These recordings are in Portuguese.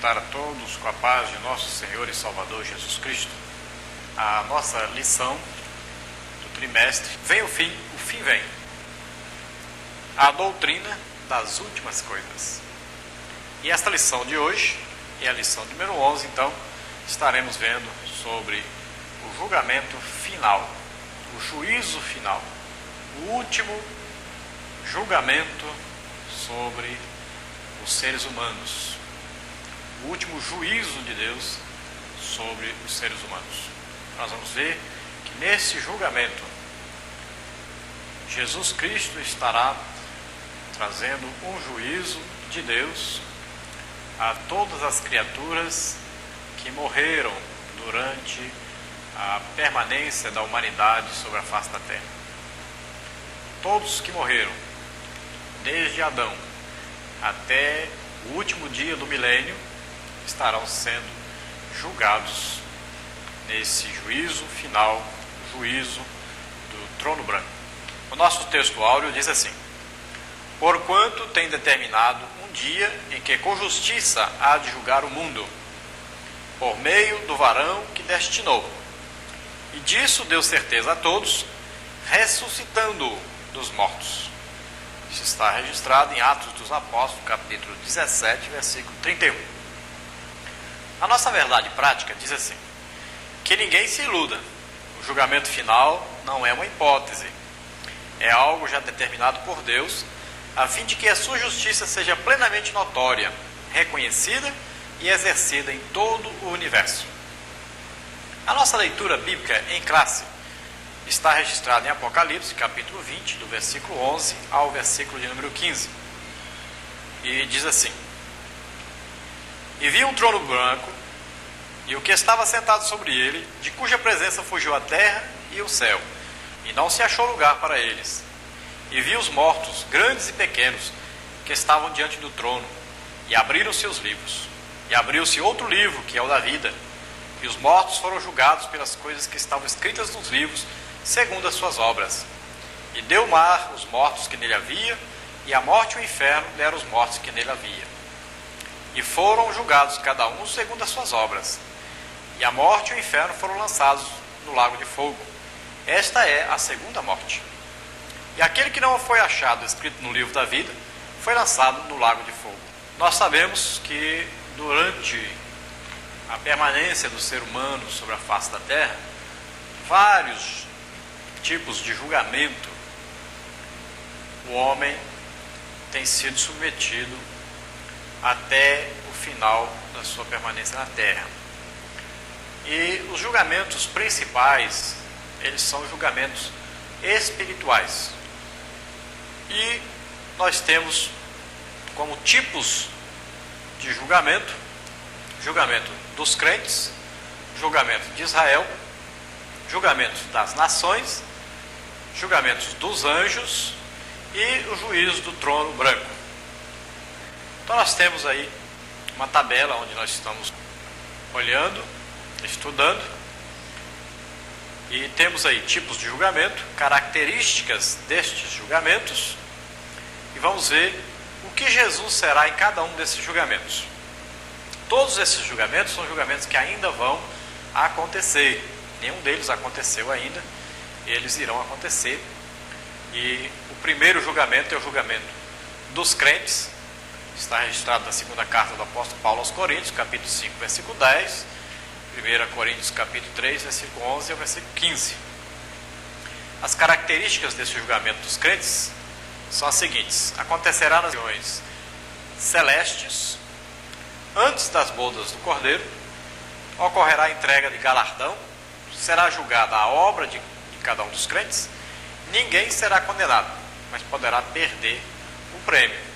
cumprimentar a todos com a paz de nosso Senhor e Salvador Jesus Cristo. A nossa lição do trimestre, vem o fim vem. A doutrina das últimas coisas. E esta lição de hoje é a lição número 11, então estaremos vendo sobre o julgamento final, o juízo final, o último julgamento sobre os seres humanos, o último juízo de Deus sobre os seres humanos. Nós vamos ver que nesse julgamento Jesus Cristo estará trazendo um juízo de Deus a todas as criaturas que morreram durante a permanência da humanidade sobre a face da terra. Todos que morreram, desde Adão até o último dia do milênio, estarão sendo julgados nesse juízo final, juízo do trono branco. O nosso texto áureo diz assim: porquanto tem determinado um dia em que com justiça há de julgar o mundo, por meio do varão que destinou. E disso deu certeza a todos, ressuscitando-o dos mortos. Isso está registrado em Atos dos Apóstolos, capítulo 17, versículo 31. A nossa verdade prática diz assim: que ninguém se iluda. O julgamento final não é uma hipótese. É algo já determinado por Deus, a fim de que a sua justiça seja plenamente notória, reconhecida e exercida em todo o universo. A nossa leitura bíblica em classe está registrada em Apocalipse, capítulo 20, do versículo 11 ao versículo de número 15. E diz assim: e vi um trono branco, e o que estava sentado sobre ele, de cuja presença fugiu a terra e o céu, e não se achou lugar para eles. E vi os mortos, grandes e pequenos, que estavam diante do trono, e abriram-se os livros. E abriu-se outro livro, que é o da vida, e os mortos foram julgados pelas coisas que estavam escritas nos livros, segundo as suas obras. E deu o mar os mortos que nele havia, e a morte e o inferno deram os mortos que nele havia. E foram julgados cada um segundo as suas obras. E a morte e o inferno foram lançados no lago de fogo. Esta é a segunda morte. E aquele que não foi achado escrito no livro da vida, foi lançado no lago de fogo. Nós sabemos que durante a permanência do ser humano sobre a face da terra, vários tipos de julgamento o homem tem sido submetido até o final da sua permanência na terra. E os julgamentos principais, eles são julgamentos espirituais. E nós temos como tipos de julgamento: julgamento dos crentes, julgamento de Israel, julgamento das nações, julgamentos dos anjos e o juízo do trono branco. Então nós temos aí uma tabela onde nós estamos olhando, estudando, e temos aí tipos de julgamento, características destes julgamentos, e vamos ver o que Jesus será em cada um desses julgamentos. Todos esses julgamentos são julgamentos que ainda vão acontecer. Nenhum deles aconteceu ainda, eles irão acontecer. E o primeiro julgamento é o julgamento dos crentes, está registrado na segunda carta do apóstolo Paulo aos Coríntios, capítulo 5, versículo 10, 1 Coríntios, capítulo 3, versículo 11 ao versículo 15. As características desse julgamento dos crentes são as seguintes: acontecerá nas regiões celestes, antes das bodas do Cordeiro, ocorrerá a entrega de galardão, será julgada a obra de cada um dos crentes, ninguém será condenado, mas poderá perder o prêmio.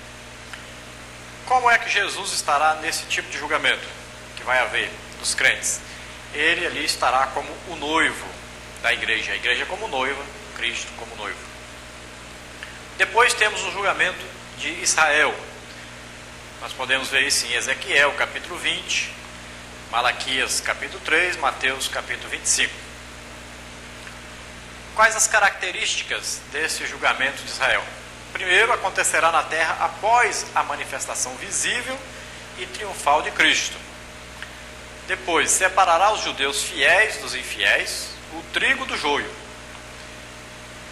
Como é que Jesus estará nesse tipo de julgamento que vai haver dos crentes? Ele ali estará como o noivo da igreja, a igreja como noiva, Cristo como noivo. Depois temos o julgamento de Israel. Nós podemos ver isso em Ezequiel, capítulo 20, Malaquias, capítulo 3, Mateus, capítulo 25. Quais as características desse julgamento de Israel? Primeiro, acontecerá na terra após a manifestação visível e triunfal de Cristo. Depois, separará os judeus fiéis dos infiéis, o trigo do joio.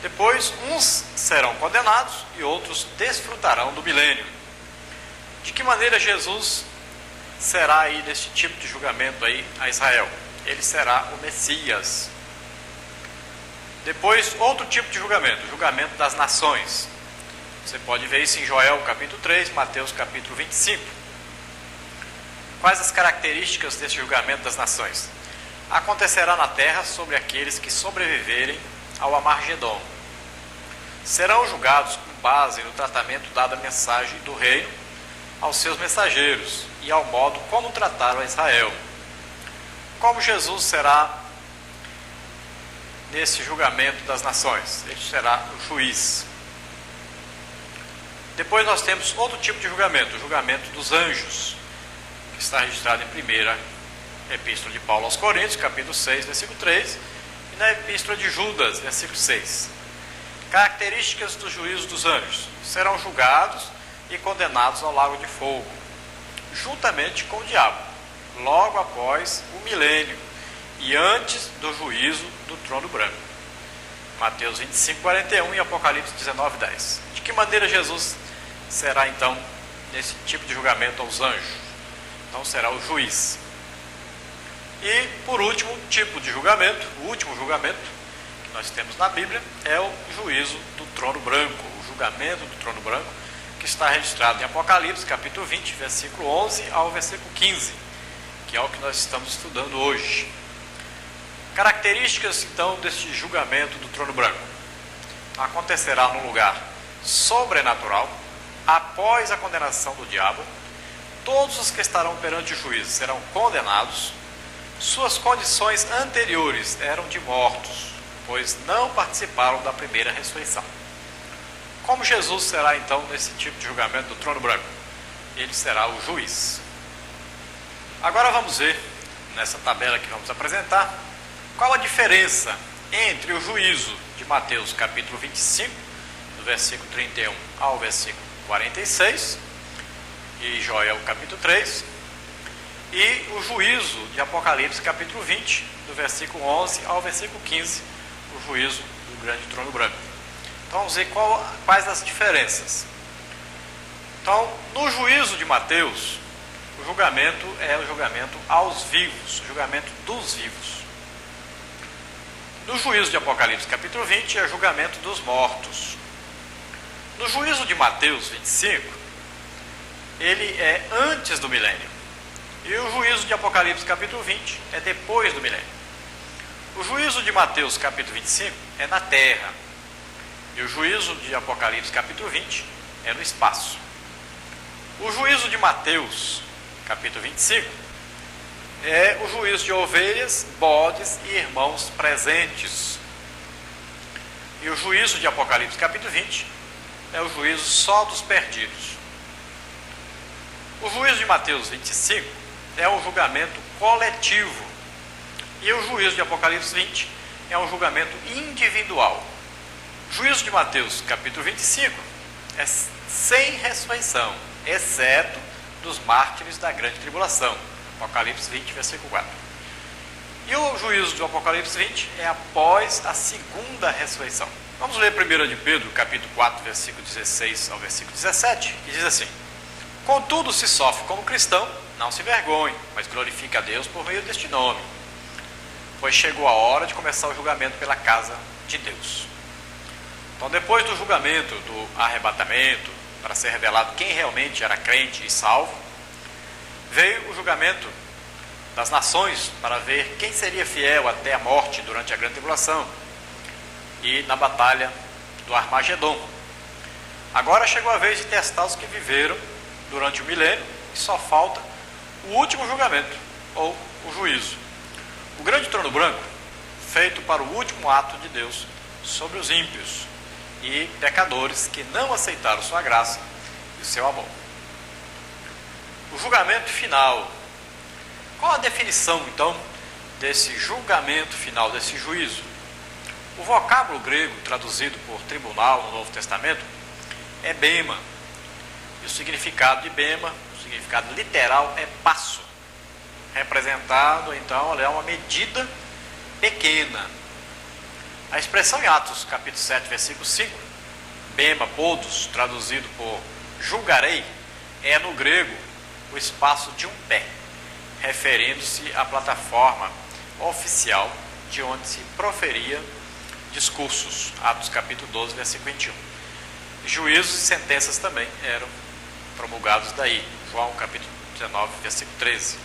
Depois, uns serão condenados e outros desfrutarão do milênio. De que maneira Jesus será aí nesse tipo de julgamento aí a Israel? Ele será o Messias. Depois, outro tipo de julgamento, o julgamento das nações. Você pode ver isso em Joel capítulo 3, Mateus capítulo 25. Quais as características desse julgamento das nações? Acontecerá na terra sobre aqueles que sobreviverem ao Amargedon. Serão julgados com base no tratamento dado à mensagem do reino aos seus mensageiros e ao modo como trataram a Israel. Como Jesus será nesse julgamento das nações? Ele será o juiz. Depois nós temos outro tipo de julgamento, o julgamento dos anjos, que está registrado em 1ª Epístola de Paulo aos Coríntios, capítulo 6, versículo 3, e na Epístola de Judas, versículo 6. Características do juízo dos anjos: serão julgados e condenados ao lago de fogo, juntamente com o diabo, logo após o milênio e antes do juízo do trono branco. Mateus 25, 41 e Apocalipse 19, 10. De que maneira Jesus será então nesse tipo de julgamento aos anjos? Então será o juiz. E por último tipo de julgamento, o último julgamento que nós temos na Bíblia é o juízo do trono branco, o julgamento do trono branco, que está registrado em Apocalipse capítulo 20, versículo 11 ao versículo 15, que é o que nós estamos estudando hoje. Características então deste julgamento do trono branco: acontecerá num lugar sobrenatural, após a condenação do diabo. Todos os que estarão perante o juízo serão condenados. Suas condições anteriores eram de mortos, pois não participaram da primeira ressurreição. Como Jesus será então nesse tipo de julgamento do trono branco? Ele será o juiz. Agora vamos ver, nessa tabela que vamos apresentar, qual a diferença entre o juízo de Mateus capítulo 25, do versículo 31 ao versículo 46, e Joel capítulo 3, e o juízo de Apocalipse capítulo 20, do versículo 11 ao versículo 15, o juízo do grande trono branco. Então vamos ver quais as diferenças. Então, no juízo de Mateus, o julgamento é o julgamento aos vivos, o julgamento dos vivos. No juízo de Apocalipse capítulo 20 é o julgamento dos mortos. No juízo de Mateus 25, ele é antes do milênio. E o juízo de Apocalipse capítulo 20 é depois do milênio. O juízo de Mateus capítulo 25 é na terra. E o juízo de Apocalipse capítulo 20 é no espaço. O juízo de Mateus capítulo 25 é o juízo de ovelhas, bodes e irmãos presentes. E o juízo de Apocalipse capítulo 20 é o juízo só dos perdidos. O juízo de Mateus 25 é um julgamento coletivo. E o juízo de Apocalipse 20 é um julgamento individual. O juízo de Mateus capítulo 25 é sem ressurreição, exceto dos mártires da grande tribulação. Apocalipse 20, versículo 4. E o juízo do Apocalipse 20 é após a segunda ressurreição. Vamos ler 1 de Pedro, capítulo 4, versículo 16 ao versículo 17, que diz assim: contudo, se sofre como cristão, não se envergonhe, mas glorifique a Deus por meio deste nome, pois chegou a hora de começar o julgamento pela casa de Deus. Então, depois do julgamento do arrebatamento, para ser revelado quem realmente era crente e salvo, veio o julgamento das nações para ver quem seria fiel até a morte durante a grande tribulação e na batalha do Armagedon. Agora chegou a vez de testar os que viveram durante o milênio e só falta o último julgamento, ou o juízo. O grande trono branco, feito para o último ato de Deus sobre os ímpios e pecadores que não aceitaram sua graça e o seu amor. O julgamento final. Qual a definição, então, desse julgamento final, desse juízo? O vocábulo grego traduzido por tribunal no Novo Testamento é bema. E o significado de bema, o significado literal é passo, representado então é uma medida pequena. A expressão em Atos capítulo 7, versículo 5, bema podos, traduzido por julgarei, é no grego o espaço de um pé, referindo-se à plataforma oficial de onde se proferia discursos. Atos capítulo 12, versículo 21. Juízos e sentenças também eram promulgados daí. João capítulo 19, versículo 13.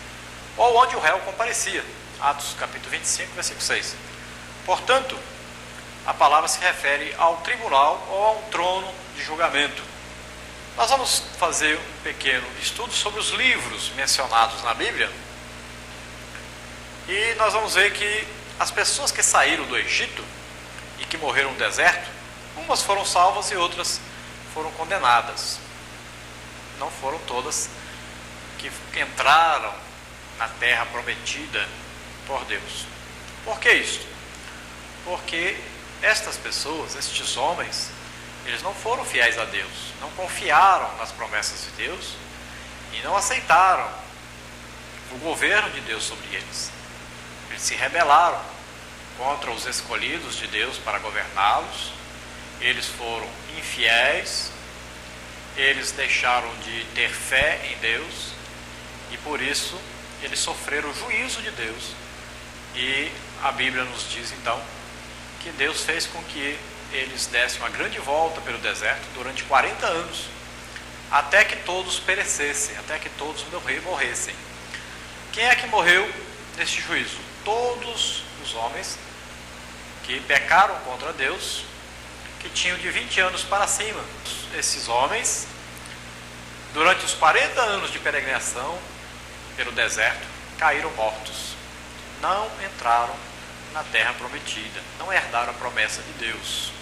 Ou onde o réu comparecia. Atos capítulo 25, versículo 6. Portanto, a palavra se refere ao tribunal ou a um trono de julgamento. Nós vamos fazer um pequeno estudo sobre os livros mencionados na Bíblia. E nós vamos ver que as pessoas que saíram do Egito e que morreram no deserto, umas foram salvas e outras foram condenadas. Não foram todas que entraram na terra prometida por Deus. Por que isso? Porque estas pessoas, estes homens, eles não foram fiéis a Deus, não confiaram nas promessas de Deus e não aceitaram o governo de Deus sobre eles. Eles se rebelaram contra os escolhidos de Deus para governá-los, eles foram infiéis, eles deixaram de ter fé em Deus e por isso eles sofreram o juízo de Deus. E a Bíblia nos diz então que Deus fez com que eles dessem uma grande volta pelo deserto durante 40 anos, até que todos perecessem, até que todos morressem. Quem é que morreu neste juízo? Todos os homens que pecaram contra Deus, que tinham de 20 anos para cima. Esses homens, durante os 40 anos de peregrinação pelo deserto, caíram mortos. Não entraram na terra prometida, não herdaram a promessa de Deus.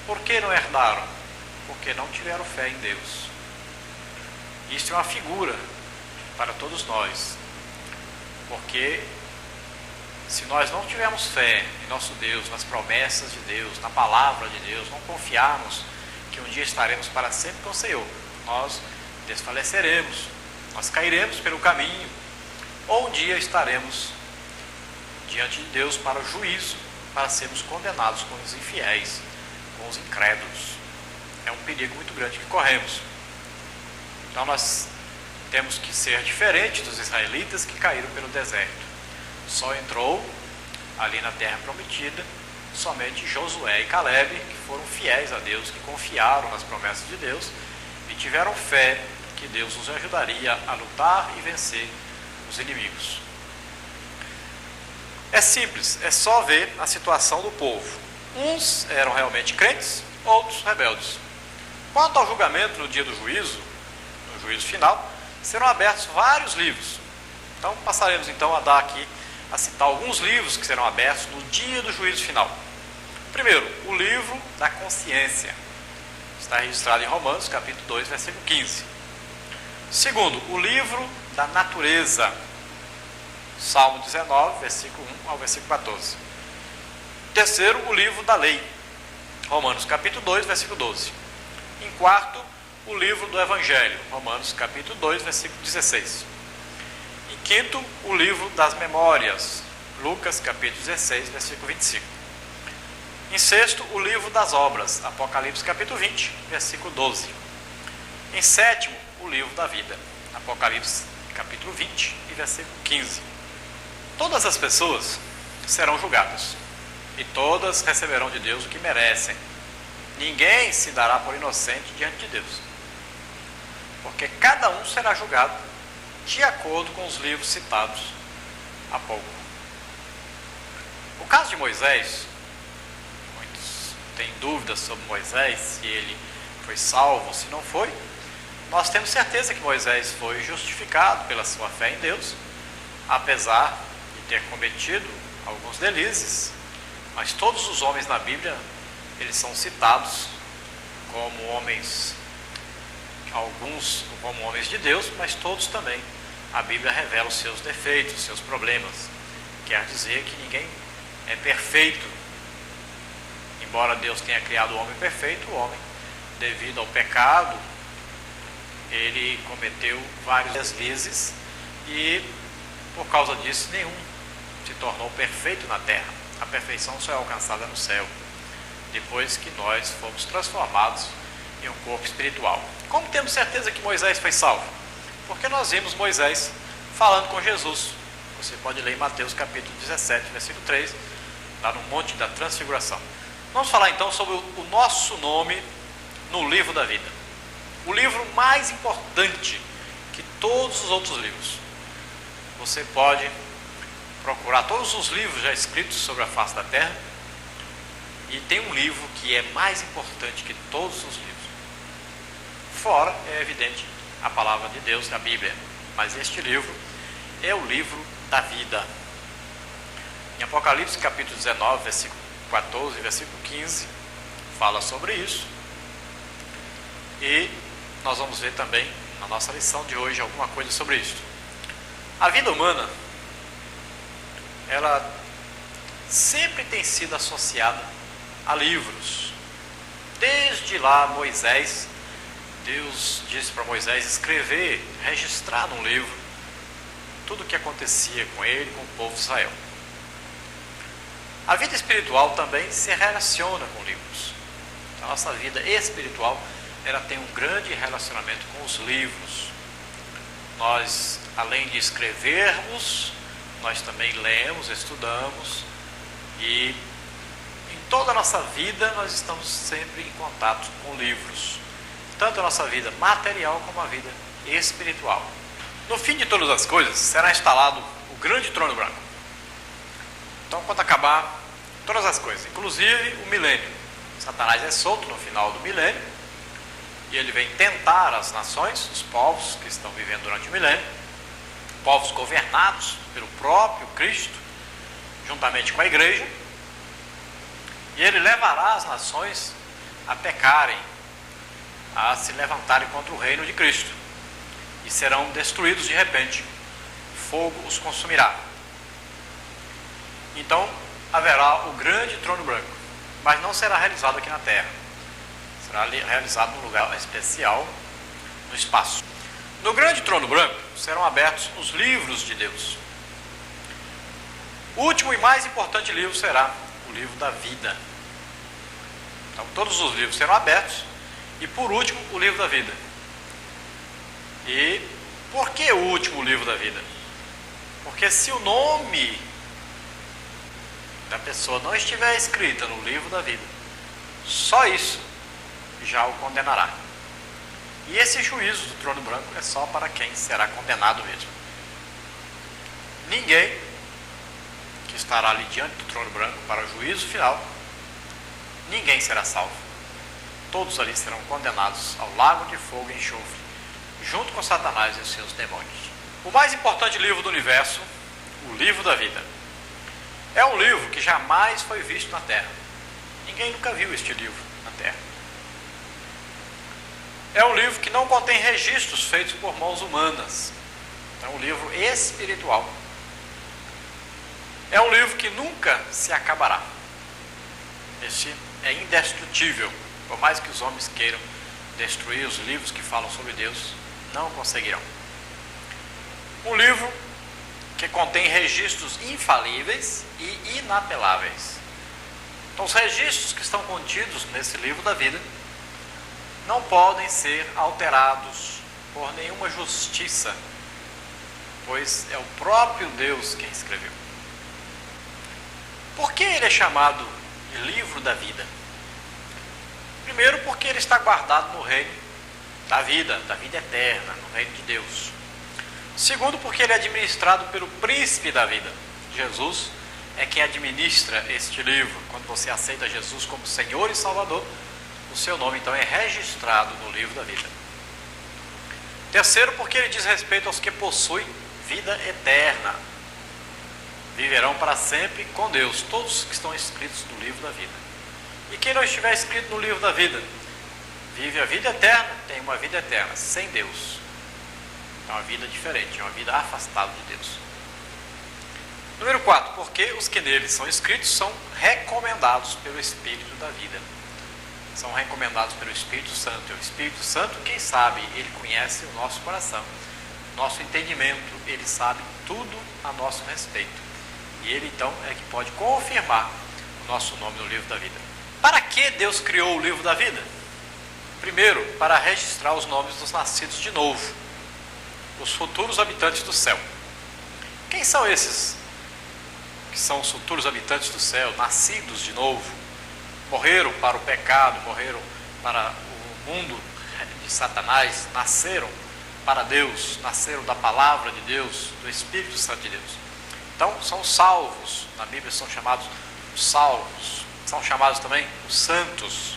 Por que não herdaram? Porque não tiveram fé em Deus. Isso é uma figura para todos nós, porque se nós não tivermos fé em nosso Deus, nas promessas de Deus, na palavra de Deus, não confiarmos que um dia estaremos para sempre com o Senhor, nós desfaleceremos, nós cairemos pelo caminho, ou um dia estaremos diante de Deus para o juízo, para sermos condenados com os infiéis, com os incrédulos. É um perigo muito grande que corremos. Então nós temos que ser diferentes dos israelitas que caíram pelo deserto. Só entrou ali na terra prometida somente Josué e Caleb, que foram fiéis a Deus, que confiaram nas promessas de Deus e tiveram fé que Deus os ajudaria a lutar e vencer os inimigos. É simples, é só ver a situação do povo. Uns eram realmente crentes, outros rebeldes. Quanto ao julgamento no dia do juízo, no juízo final, serão abertos vários livros. Então passaremos então a dar aqui, a citar alguns livros que serão abertos no dia do juízo final. Primeiro, o livro da consciência. Está registrado em Romanos, capítulo 2, versículo 15. Segundo, o livro da natureza. Salmo 19, versículo 1 ao versículo 14. Terceiro, o livro da lei. Romanos, capítulo 2, versículo 12. Em quarto, o livro do Evangelho. Romanos, capítulo 2, versículo 16. Em quinto, o livro das memórias. Lucas, capítulo 16, versículo 25. Em sexto, o livro das obras. Apocalipse, capítulo 20, versículo 12. Em sétimo, o livro da vida. Apocalipse, capítulo 20 e versículo 15. Todas as pessoas serão julgadas e todas receberão de Deus o que merecem. Ninguém se dará por inocente diante de Deus, porque cada um será julgado de acordo com os livros citados há pouco. O caso de Moisés, muitos têm dúvidas sobre Moisés, se ele foi salvo ou se não foi. Nós temos certeza que Moisés foi justificado pela sua fé em Deus, apesar de ter cometido alguns delizes, mas todos os homens na Bíblia, eles são citados como homens, alguns como homens de Deus, mas todos também. A Bíblia revela os seus defeitos, os seus problemas. Quer dizer que ninguém é perfeito. Embora Deus tenha criado o homem perfeito, o homem, devido ao pecado, ele cometeu várias vezes e, por causa disso, nenhum se tornou perfeito na terra. A perfeição só é alcançada no céu, depois que nós fomos transformados em um corpo espiritual. Como temos certeza que Moisés foi salvo? Porque nós vimos Moisés falando com Jesus. Você pode ler em Mateus capítulo 17, versículo 3, lá no Monte da Transfiguração. Vamos falar então sobre o nosso nome no livro da vida. O livro mais importante que todos os outros livros. Você pode procurar todos os livros já escritos sobre a face da terra, e tem um livro que é mais importante que todos os livros. Fora, é evidente, a palavra de Deus, a Bíblia. Mas este livro é o livro da vida. Em Apocalipse capítulo 19, versículo 14 e versículo 15, fala sobre isso. E nós vamos ver também, na nossa lição de hoje, alguma coisa sobre isso. A vida humana, ela sempre tem sido associada a livros. Desde lá, Moisés, Deus disse para Moisés escrever, registrar num livro tudo o que acontecia com ele, com o povo de Israel. A vida espiritual também se relaciona com livros. A nossa vida espiritual, ela tem um grande relacionamento com os livros. Nós, além de escrevermos, nós também lemos, estudamos, e em toda a nossa vida nós estamos sempre em contato com livros. Tanto a nossa vida material como a vida espiritual. No fim de todas as coisas, será instalado o grande trono branco. Então, quando acabar todas as coisas, inclusive o milênio, Satanás é solto no final do milênio, e ele vem tentar as nações, os povos que estão vivendo durante o milênio, povos governados pelo próprio Cristo, juntamente com a igreja, e ele levará as nações a pecarem, a se levantarem contra o reino de Cristo, e serão destruídos de repente. Fogo os consumirá. Então haverá o grande trono branco, mas não será realizado aqui na terra. Será realizado num lugar especial, no espaço. No grande trono branco serão abertos os livros de Deus. O último e mais importante livro será o livro da vida. Então todos os livros serão abertos, e por último o livro da vida. E por que o último livro da vida? Porque se o nome da pessoa não estiver escrita no livro da vida, só isso já o condenará. E esse juízo do trono branco é só para quem será condenado mesmo. Ninguém que estará ali diante do trono branco para o juízo final, ninguém será salvo. Todos ali serão condenados ao lago de fogo e enxofre, junto com Satanás e os seus demônios. O mais importante livro do universo, o livro da vida, é um livro que jamais foi visto na terra. Ninguém nunca viu este livro na terra. É um livro que não contém registros feitos por mãos humanas. É um livro espiritual. É um livro que nunca se acabará. Este é indestrutível. Por mais que os homens queiram destruir os livros que falam sobre Deus, não conseguirão. Um livro que contém registros infalíveis e inapeláveis. Então, os registros que estão contidos nesse livro da vida não podem ser alterados por nenhuma justiça, pois é o próprio Deus quem escreveu. Por que ele é chamado de livro da vida? Primeiro, porque ele está guardado no reino da vida eterna, no reino de Deus. Segundo, porque ele é administrado pelo príncipe da vida. Jesus é quem administra este livro. Quando você aceita Jesus como Senhor e Salvador, o seu nome então é registrado no livro da vida. Terceiro, porque ele diz respeito aos que possuem vida eterna. Viverão para sempre com Deus, todos que estão escritos no livro da vida. E quem não estiver escrito no livro da vida, vive a vida eterna, tem uma vida eterna, sem Deus. É uma vida diferente, é uma vida afastada de Deus. Número 4, porque os que nele são escritos são recomendados pelo Espírito da vida. são recomendados pelo Espírito Santo. E o Espírito Santo, quem sabe, ele conhece o nosso coração, nosso entendimento, ele sabe tudo a nosso respeito. E ele então é que pode confirmar o nosso nome no livro da vida. Para que Deus criou o livro da vida? Primeiro, para registrar os nomes dos nascidos de novo, os futuros habitantes do céu. Quem são esses que são os futuros habitantes do céu, nascidos de novo? Morreram para o pecado, morreram para o mundo de Satanás, nasceram para Deus, nasceram da palavra de Deus, do Espírito Santo de Deus. Então, são salvos, na Bíblia são chamados os salvos, são chamados também os santos,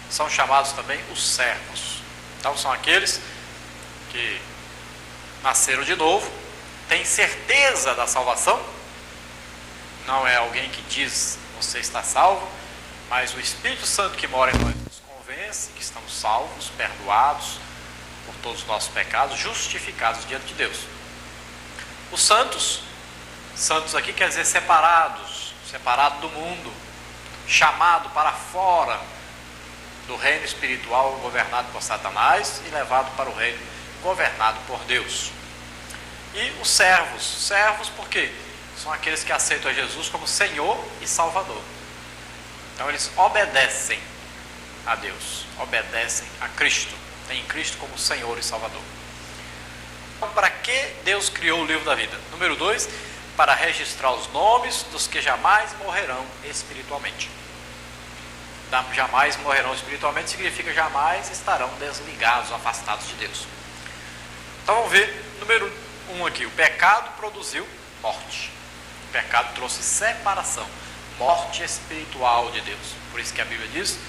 são chamados também os servos. Então, são aqueles que nasceram de novo, têm certeza da salvação, não é alguém que diz você está salvo, mas o Espírito Santo que mora em nós nos convence que estamos salvos, perdoados por todos os nossos pecados, justificados diante de Deus. Os santos, santos aqui quer dizer separados, separado do mundo, chamado para fora do reino espiritual governado por Satanás e levado para o reino governado por Deus. E os servos, servos por quê? São aqueles que aceitam a Jesus como Senhor e Salvador. Então eles obedecem a Deus, obedecem a Cristo, têm Cristo como Senhor e Salvador. Então, para que Deus criou o livro da vida? Número 2, para registrar os nomes dos que jamais morrerão espiritualmente. Jamais morrerão espiritualmente significa jamais estarão desligados, afastados de Deus. Então vamos ver, número 1 aqui, o pecado produziu morte. O pecado trouxe separação, morte espiritual de Deus. Por isso que a Bíblia diz,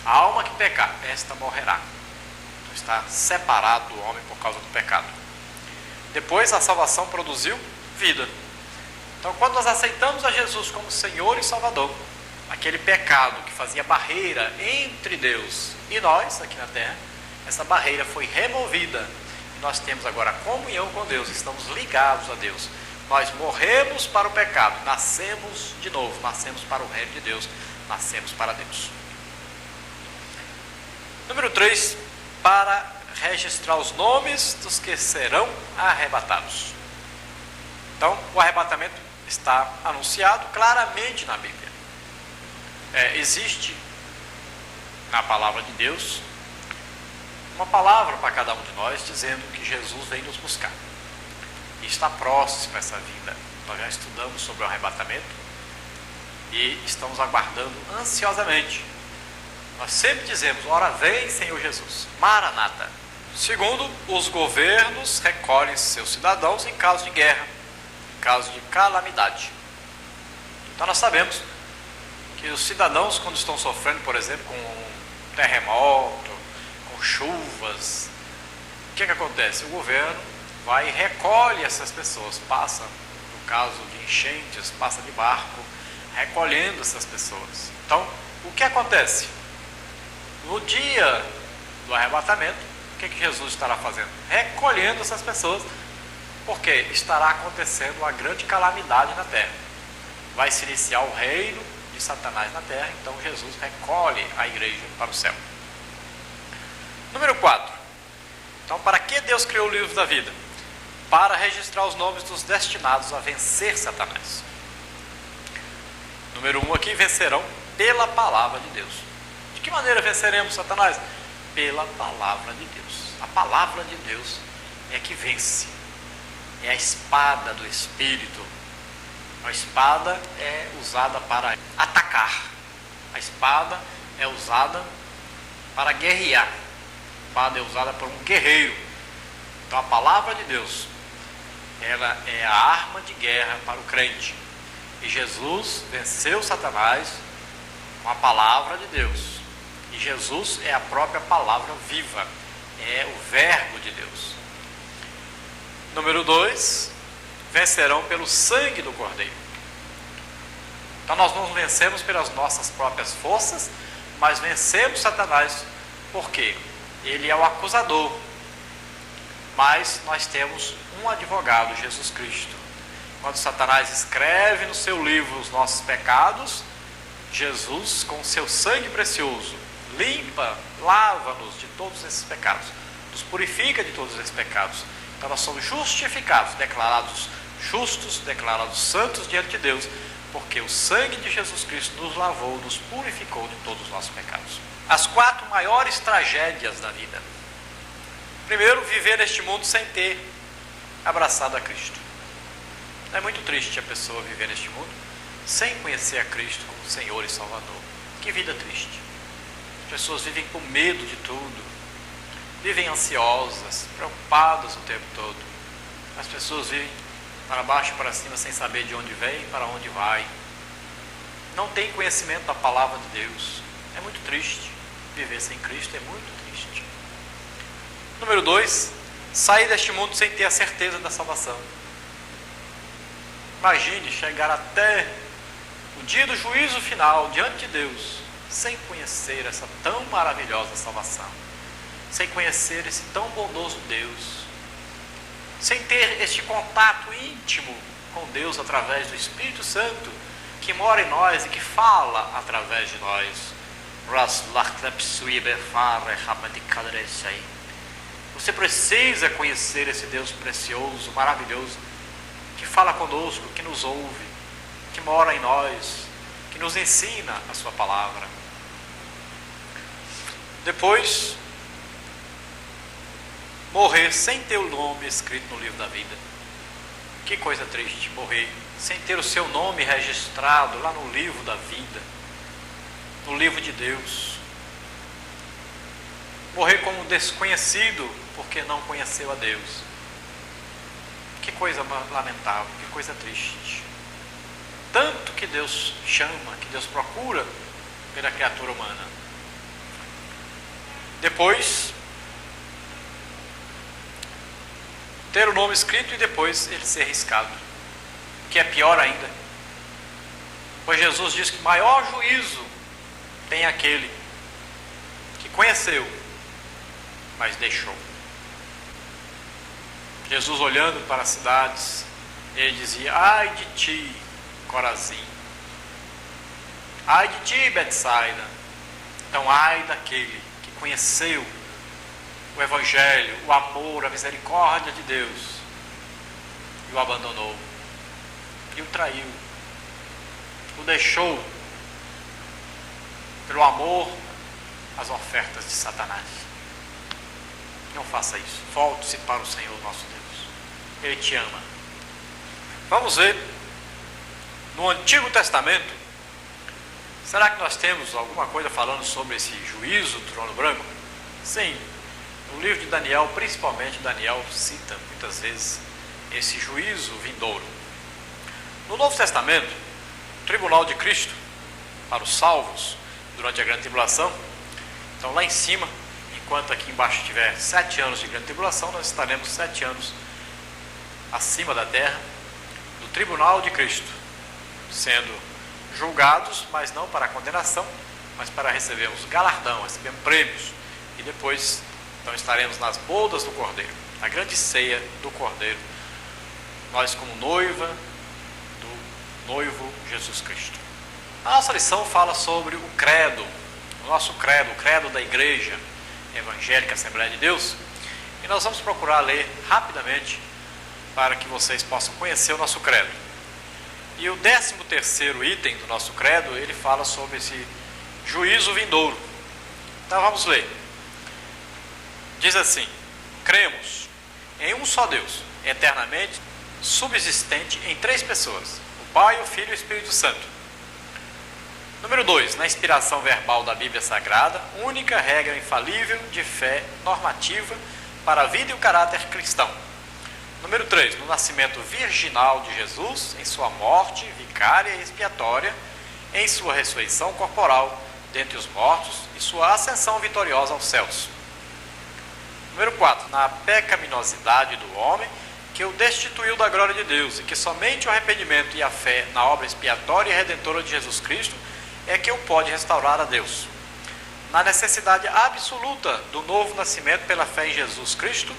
a alma que pecar, esta morrerá. Então, está separado do homem por causa do pecado. Depois a salvação produziu vida. Então quando nós aceitamos a Jesus como Senhor e Salvador, aquele pecado que fazia barreira entre Deus e nós aqui na terra, essa barreira foi removida e nós temos agora comunhão com Deus, estamos ligados a Deus. Nós morremos para o pecado, nascemos de novo, nascemos para o reino de Deus, nascemos para Deus. Número 3, para registrar os nomes dos que serão arrebatados. Então, o arrebatamento está anunciado claramente na Bíblia. Existe na palavra de Deus uma palavra para cada um de nós dizendo que Jesus vem nos buscar e está próximo a essa vinda. Nós já estudamos sobre o arrebatamento e estamos aguardando ansiosamente. Nós sempre dizemos, ora vem Senhor Jesus, Maranata. Segundo, os governos recolhem seus cidadãos em caso de guerra, em caso de calamidade. Então nós sabemos que os cidadãos, quando estão sofrendo, por exemplo, com um terremoto, com chuvas, o que acontece? O governo vai e recolhe essas pessoas, passa, no caso de enchentes, passa de barco, recolhendo essas pessoas. Então, o que acontece? No dia do arrebatamento, o que Jesus estará fazendo? Recolhendo essas pessoas, porque estará acontecendo uma grande calamidade na terra. Vai se iniciar o reino de Satanás na terra, então Jesus recolhe a igreja para o céu. Número 4. Então, para que Deus criou o livro da vida? Para registrar os nomes dos destinados a vencer Satanás. Número 1 aqui, vencerão pela palavra de Deus. De que maneira venceremos Satanás? Pela palavra de Deus. A palavra de Deus é que vence. É a espada do Espírito. A espada é usada para atacar. A espada é usada para guerrear. A espada é usada por um guerreiro. Então a palavra de Deus, ela é a arma de guerra para o crente. E Jesus venceu Satanás com a palavra de Deus. E Jesus é a própria palavra viva. É o verbo de Deus. Número 2, vencerão pelo sangue do Cordeiro. Então nós não vencemos pelas nossas próprias forças, mas vencemos Satanás porque ele é o acusador. Mas nós temos um advogado, Jesus Cristo. Quando Satanás escreve no seu livro os nossos pecados, Jesus, com seu sangue precioso, limpa, lava-nos de todos esses pecados, nos purifica de todos esses pecados. Então nós somos justificados, declarados justos, declarados santos diante de Deus, porque o sangue de Jesus Cristo nos lavou, nos purificou de todos os nossos pecados. As 4 maiores tragédias da vida. Primeiro, viver neste mundo sem ter abraçado a Cristo. É muito triste a pessoa viver neste mundo sem conhecer a Cristo como Senhor e Salvador. Que vida triste. As pessoas vivem com medo de tudo, vivem ansiosas, preocupadas o tempo todo. As pessoas vivem para baixo e para cima sem saber de onde vem e para onde vai. Não tem conhecimento da palavra de Deus. É muito triste. Viver sem Cristo é muito triste. Número 2, sair deste mundo sem ter a certeza da salvação. Imagine chegar até o dia do juízo final diante de Deus, sem conhecer essa tão maravilhosa salvação, sem conhecer esse tão bondoso Deus, sem ter este contato íntimo com Deus através do Espírito Santo que mora em nós e que fala através de nós. Você precisa conhecer esse Deus precioso, maravilhoso, que fala conosco, que nos ouve, que mora em nós, que nos ensina a sua palavra. Depois, morrer sem ter o nome escrito no livro da vida. Que coisa triste, morrer sem ter o seu nome registrado lá no livro da vida, no livro de Deus. Morrer como um desconhecido porque não conheceu a Deus. Que coisa lamentável, que coisa triste. Tanto que Deus chama, que Deus procura pela criatura humana. Depois, ter o nome escrito e depois ele ser riscado, que é pior ainda. Pois Jesus diz que maior juízo tem aquele que conheceu, mas deixou. Jesus, olhando para as cidades, ele dizia: ai de ti, Corazim, ai de ti, Betsaida. Então, ai daquele que conheceu o Evangelho, o amor, a misericórdia de Deus, e o abandonou, e o traiu, o deixou pelo amor às ofertas de Satanás. Não faça isso. Volte-se para o Senhor nosso Deus. Ele te ama. Vamos ver no Antigo Testamento. Será que nós temos alguma coisa falando sobre esse juízo do trono branco? Sim. No livro de Daniel, principalmente, Daniel cita muitas vezes esse juízo vindouro. No Novo Testamento, o tribunal de Cristo para os salvos durante a grande tribulação. Então, lá em cima, enquanto aqui embaixo tiver 7 anos de grande tribulação, nós estaremos 7 anos acima da terra, do tribunal de Cristo, sendo julgados, mas não para a condenação, mas para recebermos galardão, recebermos prêmios, e depois então estaremos nas bodas do Cordeiro, na grande ceia do Cordeiro, nós como noiva do noivo Jesus Cristo. A nossa lição fala sobre o credo, o nosso credo, o credo da Igreja Evangélica Assembleia de Deus, e nós vamos procurar ler rapidamente para que vocês possam conhecer o nosso credo. E o 13º item do nosso credo, ele fala sobre esse juízo vindouro. Então vamos ler. Diz assim: cremos em um só Deus, eternamente subsistente em 3 pessoas, o Pai, o Filho e o Espírito Santo. Número 2, na inspiração verbal da Bíblia Sagrada, única regra infalível de fé normativa para a vida e o caráter cristão. Número 3, no nascimento virginal de Jesus, em sua morte vicária e expiatória, em sua ressurreição corporal dentre os mortos e sua ascensão vitoriosa aos céus. Número 4, na pecaminosidade do homem, que o destituiu da glória de Deus, e que somente o arrependimento e a fé na obra expiatória e redentora de Jesus Cristo é que o pode restaurar a Deus. Na necessidade absoluta do novo nascimento pela fé em Jesus Cristo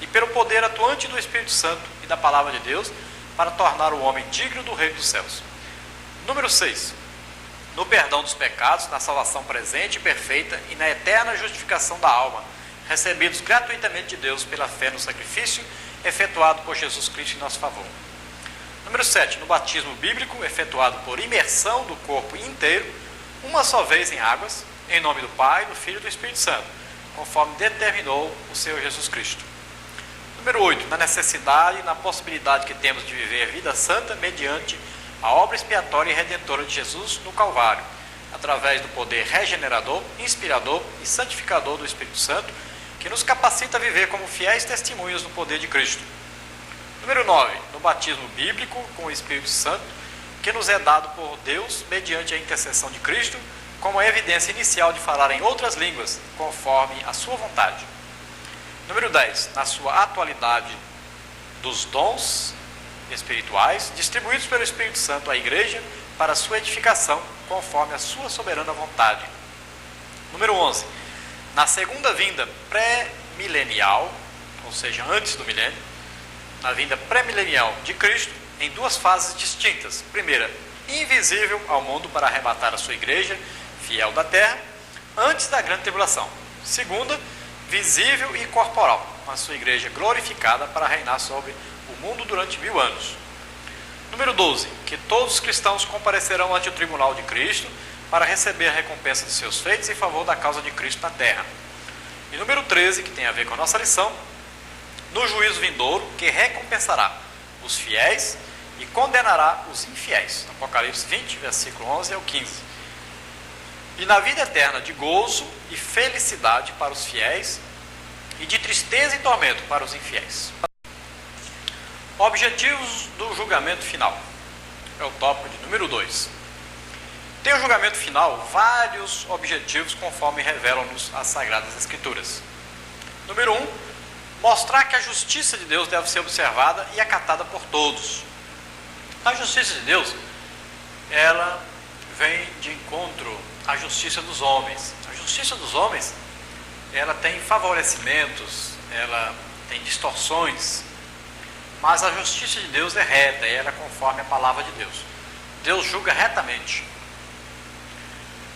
e pelo poder atuante do Espírito Santo e da palavra de Deus para tornar o homem digno do reino dos céus. Número 6. no perdão dos pecados, na salvação presente e perfeita e na eterna justificação da alma, recebidos gratuitamente de Deus pela fé no sacrifício efetuado por Jesus Cristo em nosso favor. Número 7. No batismo bíblico, efetuado por imersão do corpo inteiro, uma só vez em águas, em nome do Pai, do Filho e do Espírito Santo, conforme determinou o Senhor Jesus Cristo. Número 8. Na necessidade e na possibilidade que temos de viver a vida santa mediante a obra expiatória e redentora de Jesus no Calvário, através do poder regenerador, inspirador e santificador do Espírito Santo, que nos capacita a viver como fiéis testemunhas do poder de Cristo. Número 9. No batismo bíblico com o Espírito Santo, que nos é dado por Deus mediante a intercessão de Cristo, como a evidência inicial de falar em outras línguas, conforme a sua vontade. Número 10. Na sua atualidade dos dons espirituais, distribuídos pelo Espírito Santo à Igreja para a sua edificação, conforme a sua soberana vontade. Número 11. Na segunda vinda pré-milenial, ou seja, antes do milênio, na vinda pré-milenial de Cristo, em duas fases distintas. Primeira, invisível ao mundo para arrebatar a sua igreja, fiel da terra, antes da grande tribulação. Segunda, visível e corporal, com a sua igreja glorificada para reinar sobre o mundo durante 1000 anos. Número 12, que todos os cristãos comparecerão ante o tribunal de Cristo para receber a recompensa de seus feitos em favor da causa de Cristo na terra. E número 13, que tem a ver com a nossa lição, no juízo vindouro, que recompensará os fiéis e condenará os infiéis. Apocalipse 20, versículo 11 ao 15. E na vida eterna de gozo e felicidade para os fiéis e de tristeza e tormento para os infiéis. Objetivos do julgamento final. É o tópico de número 2. Tem o julgamento final vários objetivos conforme revelam-nos as Sagradas Escrituras. Número 1. Mostrar que a justiça de Deus deve ser observada e acatada por todos. A justiça de Deus, ela vem de encontro à justiça dos homens. A justiça dos homens, ela tem favorecimentos, ela tem distorções, mas a justiça de Deus é reta, ela é conforme a palavra de Deus. Deus julga retamente.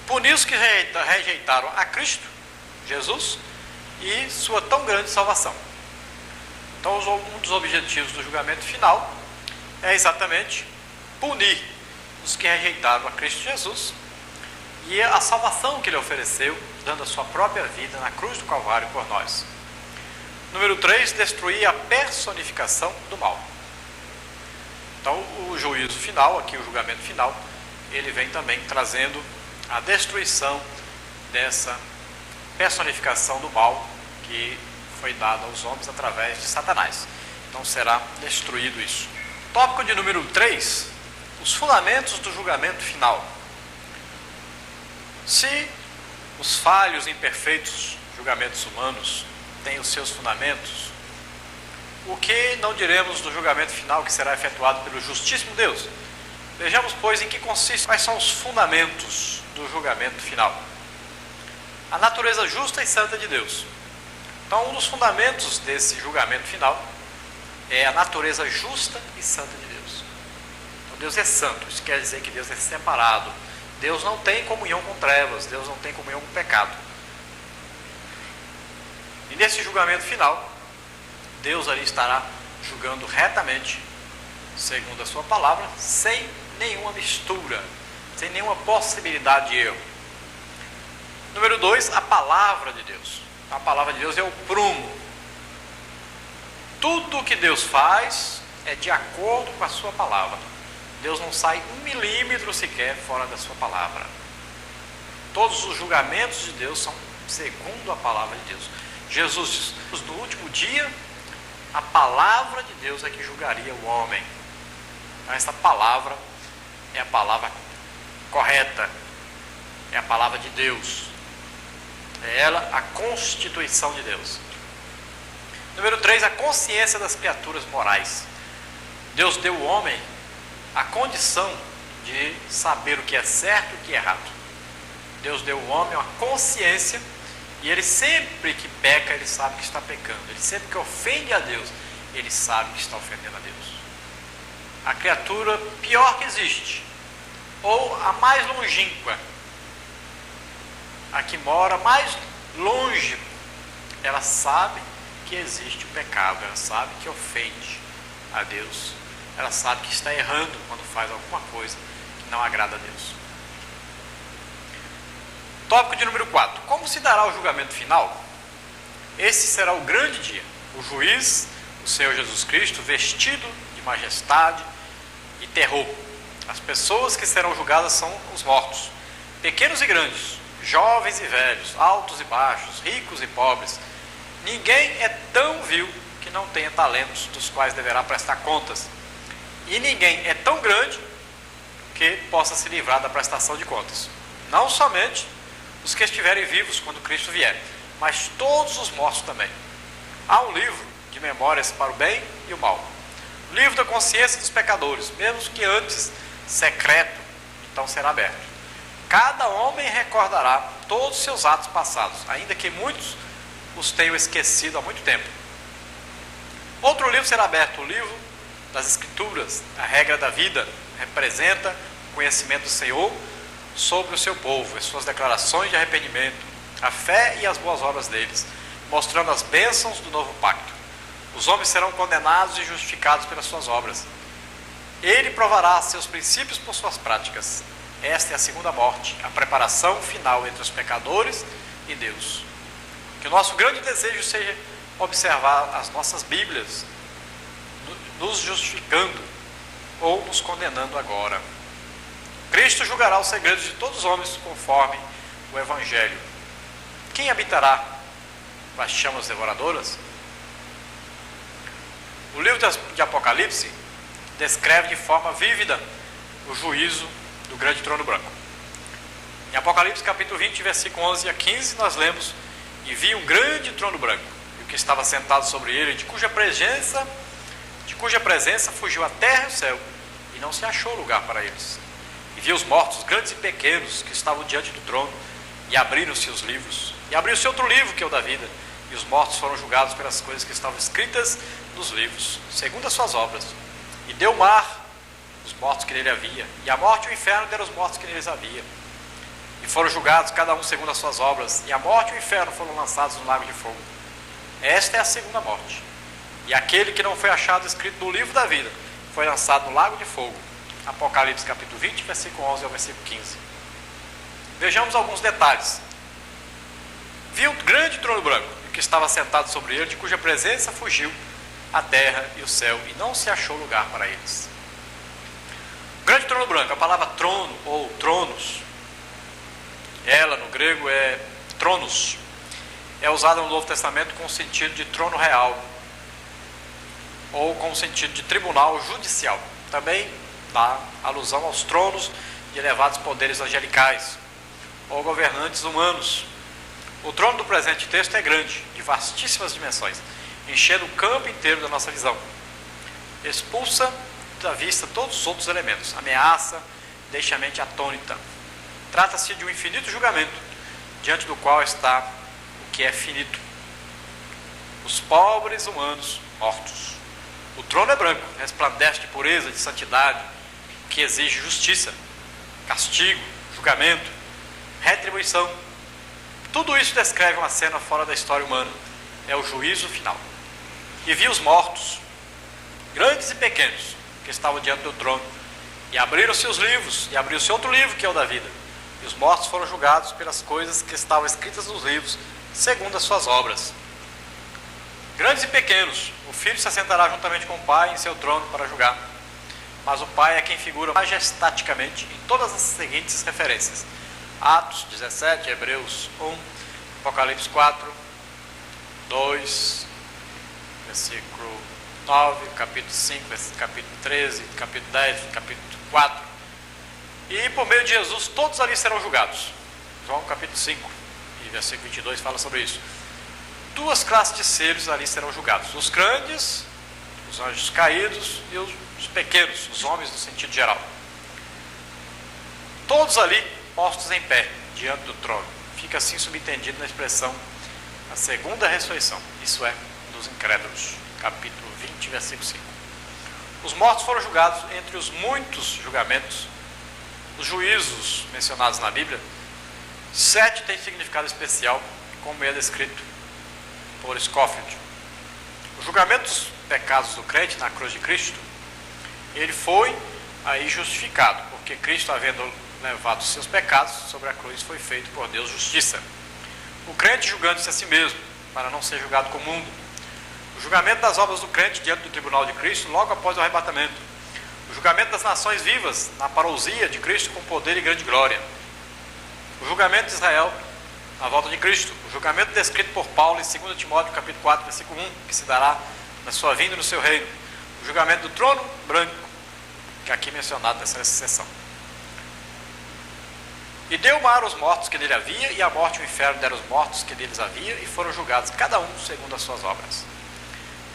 Por isso que rejeitaram a Cristo, Jesus, e sua tão grande salvação. Então, um dos objetivos do julgamento final é exatamente punir os que rejeitaram a Cristo Jesus e a salvação que ele ofereceu, dando a sua própria vida na cruz do Calvário por nós. Número 3, destruir a personificação do mal. Então, o juízo final, aqui o julgamento final, ele vem também trazendo a destruição dessa personificação do mal que foi dada aos homens através de Satanás. Então será destruído isso. Tópico de número 3, os fundamentos do julgamento final. Se os falhos e imperfeitos julgamentos humanos têm os seus fundamentos, o que não diremos do julgamento final que será efetuado pelo justíssimo Deus? Vejamos, pois, em que consiste, quais são os fundamentos do julgamento final. A natureza justa e santa de Deus. Então, um dos fundamentos desse julgamento final é a natureza justa e santa de Deus. Então, Deus é santo, isso quer dizer que Deus é separado. Deus não tem comunhão com trevas, Deus não tem comunhão com pecado. E nesse julgamento final, Deus ali estará julgando retamente, segundo a sua palavra, sem nenhuma mistura, sem nenhuma possibilidade de erro. Número 2, a palavra de Deus. A palavra de Deus é o prumo. Tudo o que Deus faz é de acordo com a sua palavra. Deus não sai 1 milímetro sequer fora da sua palavra. Todos os julgamentos de Deus são segundo a palavra de Deus. Jesus diz, no último dia, a palavra de Deus é que julgaria o homem. Então, essa palavra é a palavra correta, é a palavra de Deus. É ela a constituição de Deus. Número 3, a consciência das criaturas morais. Deus deu ao homem a condição de saber o que é certo e o que é errado. Deus deu ao homem uma consciência e ele sempre que peca, ele sabe que está pecando. Ele sempre que ofende a Deus, ele sabe que está ofendendo a Deus. A criatura pior que existe ou a mais longínqua, a que mora mais longe, ela sabe que existe o pecado, ela sabe que ofende a Deus, ela sabe que está errando quando faz alguma coisa que não agrada a Deus. Tópico de número 4. Como se dará o julgamento final? Esse será o grande dia. O juiz, o Senhor Jesus Cristo, vestido de majestade e terror. As pessoas que serão julgadas são os mortos, pequenos e grandes, jovens e velhos, altos e baixos, ricos e pobres. Ninguém é tão vil que não tenha talentos dos quais deverá prestar contas. E ninguém é tão grande que possa se livrar da prestação de contas. Não somente os que estiverem vivos quando Cristo vier, mas todos os mortos também. Há um livro de memórias para o bem e o mal. O livro da consciência dos pecadores, mesmo que antes secreto, então será aberto. Cada homem recordará todos os seus atos passados, ainda que muitos os tenham esquecido há muito tempo. Outro livro será aberto, o livro das Escrituras, a regra da vida, representa o conhecimento do Senhor sobre o seu povo, as suas declarações de arrependimento, a fé e as boas obras deles, mostrando as bênçãos do novo pacto. Os homens serão condenados e justificados pelas suas obras. Ele provará seus princípios por suas práticas. Esta é a segunda morte, a preparação final entre os pecadores e Deus. Que o nosso grande desejo seja observar as nossas Bíblias, nos justificando ou nos condenando agora. Cristo julgará os segredos de todos os homens conforme o Evangelho. Quem habitará as chamas devoradoras? O livro de Apocalipse descreve de forma vívida o juízo do grande trono branco. Em Apocalipse capítulo 20, versículo 11 a 15, nós lemos: E vi um grande trono branco, e o que estava sentado sobre ele, de cuja presença fugiu a terra e o céu, e não se achou lugar para eles. E vi os mortos, grandes e pequenos, que estavam diante do trono, e abriram-se os livros. E abriu-se outro livro, que é o da vida, e os mortos foram julgados pelas coisas que estavam escritas nos livros, segundo as suas obras. E deu o mar os mortos que nele havia, e a morte e o inferno deram os mortos que neles havia. E foram julgados, cada um segundo as suas obras, e a morte e o inferno foram lançados no lago de fogo. Esta é a segunda morte. E aquele que não foi achado escrito no livro da vida foi lançado no lago de fogo. Apocalipse capítulo 20, versículo 11 ao versículo 15. Vejamos alguns detalhes. Vi um grande trono branco, que estava sentado sobre ele, de cuja presença fugiu a terra e o céu, e não se achou lugar para eles. O grande trono branco, a palavra trono ou tronos, ela no grego é tronos, é usada no Novo Testamento com o sentido de trono real, ou com o sentido de tribunal judicial. Também dá alusão aos tronos de elevados poderes angelicais, ou governantes humanos. O trono do presente texto é grande, de vastíssimas dimensões, enchendo o campo inteiro da nossa visão. Expulsa da vista todos os outros elementos, ameaça, deixa a mente atônita. Trata-se de um infinito julgamento, diante do qual está o que é finito: os pobres humanos mortos. O trono é branco, resplandece de pureza, de santidade, que exige justiça, castigo, julgamento, retribuição. Tudo isso descreve uma cena fora da história humana. É o juízo final. E vi os mortos, grandes e pequenos, que estavam diante do trono, e abriram-se os livros, e abriu-se outro livro, que é o da vida. E os mortos foram julgados pelas coisas que estavam escritas nos livros, segundo as suas obras. Grandes e pequenos, o filho se assentará juntamente com o pai em seu trono para julgar. Mas o pai é quem figura majestaticamente em todas as seguintes referências: Atos 17, Hebreus 1, Apocalipse 4, 2, versículo 9, capítulo 5, capítulo 13, capítulo 10, capítulo 4. E por meio de Jesus, todos ali serão julgados. João capítulo 5, e versículo 22 fala sobre isso. Duas classes de seres ali serão julgados: os grandes, os anjos caídos, e os pequenos, os homens no sentido geral. Todos ali postos em pé, diante do trono. Fica assim subentendido na expressão a segunda ressurreição, isso é, dos incrédulos. Capítulo 20, versículo 5. Os mortos foram julgados entre os muitos julgamentos Os juízos mencionados na Bíblia, 7 têm significado especial, como é descrito por Scofield. O julgamento dos pecados do crente na cruz de Cristo, ele foi aí justificado, porque Cristo, havendo levado os seus pecados sobre a cruz, foi feito por Deus justiça. O crente julgando-se a si mesmo, para não ser julgado com o mundo. O julgamento das obras do crente diante do tribunal de Cristo, logo após o arrebatamento. O julgamento das nações vivas, na parousia de Cristo com poder e grande glória. O julgamento de Israel, na volta de Cristo. O julgamento descrito por Paulo em 2 Timóteo, capítulo 4, versículo 1, que se dará na sua vinda e no seu reino. O julgamento do trono branco, que é aqui mencionado nessa seção. E deu o mar os mortos que nele havia, e a morte e o inferno deram os mortos que neles havia, e foram julgados cada um segundo as suas obras.